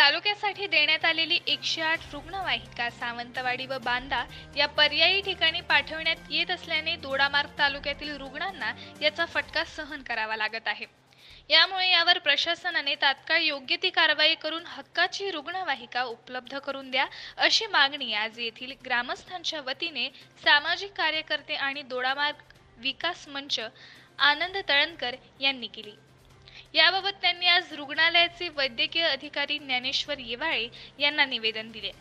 तालुक्यासाठी देण्यात आलेली 108 रुग्णवाहिका सावंतवाडी व बांदा या पर्यायी ठिकाणी पाठवण्यात येत असल्याने दोडामार्ग तालुक्यातील रुग्णांना याचा फटका सहन करावा लागत आहे। यामुळे यावर प्रशासनाने तात्काळ योग्य ती कारवाई करून हक्काची रुग्णवाहिका उपलब्ध करून द्या अशी मागणी आज येथील ग्रामस्थांच्या वतीने सामाजिक कार्यकर्ते आणि दोडामार्ग विकास मंच आनंद तळणकर यांनी केली। याबाबत त्यांनी आज रुग्णालयाचे वैद्यकीय अधिकारी ज्ञानेश्वर येवाळे यांना निवेदन दिले।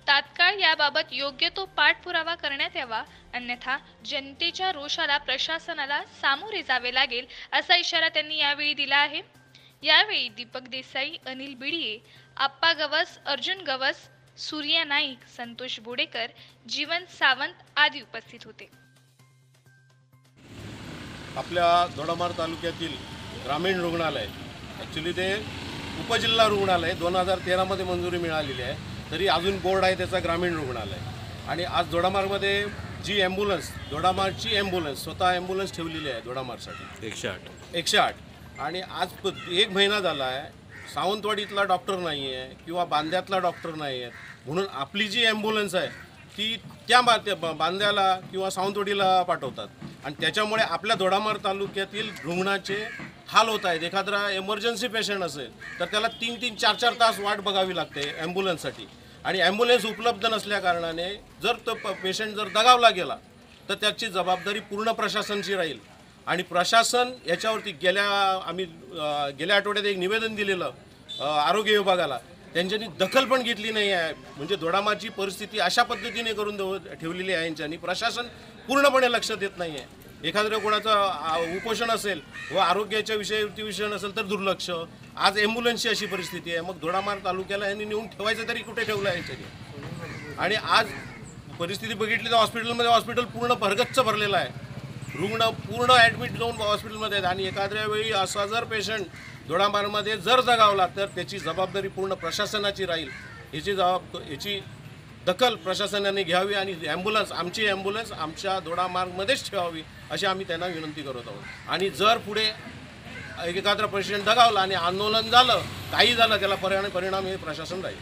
तात्काळ याबाबत योग्य तो पाठपुरावा करण्यात यावा, अन्यथा जनतेच्या रोषाला प्रशासनाला सामोरे जावे लागेल असा इशारा त्यांनी यावेळी दिला आहे। यावेळी दीपक देसाई, अनिल बिडिये, आप्पा गवस, अर्जुन गवस, सूर्या नाईक, संतोष बोडेकर, जीवन सावंत आदी उपस्थित होते। आपल्या दोडामार्ग तालुक्यातील ग्रामीण रुग्णालय ॲक्च्युली ते उपजिल्हा रुग्णालय 2013 मध्ये मंजुरी मिळालेली आहे, तरी अजून बोर्ड आहे त्याचा ग्रामीण रुग्णालय। आणि आज दोडामार्गमध्ये जी ॲम्ब्युलन्स, दोडामार्गची ॲम्ब्युलन्स, स्वतः ॲम्ब्युलन्स ठेवलेली आहे दोडामार्गसाठी 108। आणि आज 1 महिना झाला आहे, सावंतवाडीतला डॉक्टर नाही आहे किंवा बांद्यातला डॉक्टर नाही आहे, म्हणून आपली जी ॲम्ब्युलन्स आहे ती त्या बांद्याला किंवा सावंतवाडीला पाठवतात आणि त्याच्यामुळे आपल्या दोडामार्ग तालुक्यातील रुग्णाचे हाल होत आहेत। एखादा एमर्जन्सी पेशंट असेल तर त्याला 3-3, 4-4 तास वाट बघावी लागते ॲम्ब्युलन्ससाठी आणि ॲम्ब्युलन्स उपलब्ध नसल्या कारणाने जर तो पेशंट जर दगावला गेला तर त्याची जबाबदारी पूर्ण प्रशासनाची राहील। आणि प्रशासन याच्यावरती गेल्या आठवड्यात एक निवेदन दिलेलं आरोग्य विभागाला, त्यांच्यानी दखल पण घेतली नाही आहे। म्हणजे दोडामार्गची परिस्थिती अशा पद्धतीने करून ठेवलेली आहे यांच्यानी, प्रशासन पूर्णपणे लक्ष देत नाही आहे। एखाद्या कोणाचं उपोषण असेल व आरोग्याच्या विषय नसेल तर दुर्लक्ष। आज ॲम्ब्युलन्सची अशी परिस्थिती आहे, मग दोडामार्ग तालुक्याला यांनी नेऊन ठेवायचं तरी कुठे ठेवलं आहे यांच्यानी। आणि आज परिस्थिती बघितली तर हॉस्पिटल पूर्ण भरगच्च भरलेलं आहे, रुग्ण पूर्ण ॲडमिट जाऊन हॉस्पिटलमध्ये आहेत। आणि एखाद्या वेळी असा जर पेशंट दोडामार्गमध्ये जर जगावला तर त्याची जबाबदारी पूर्ण प्रशासनाची राहील। याची दखल प्रशासनाने घ्यावी आणि आमची ॲम्ब्युलन्स आमच्या दोडामार्गमध्येच ठेवावी अशी आम्ही त्यांना विनंती करत आहोत। आणि जर पुढे एखादा पेशंट दगावला आणि आंदोलन झालं, काही झालं, त्याला परिणाम हे प्रशासन राहील।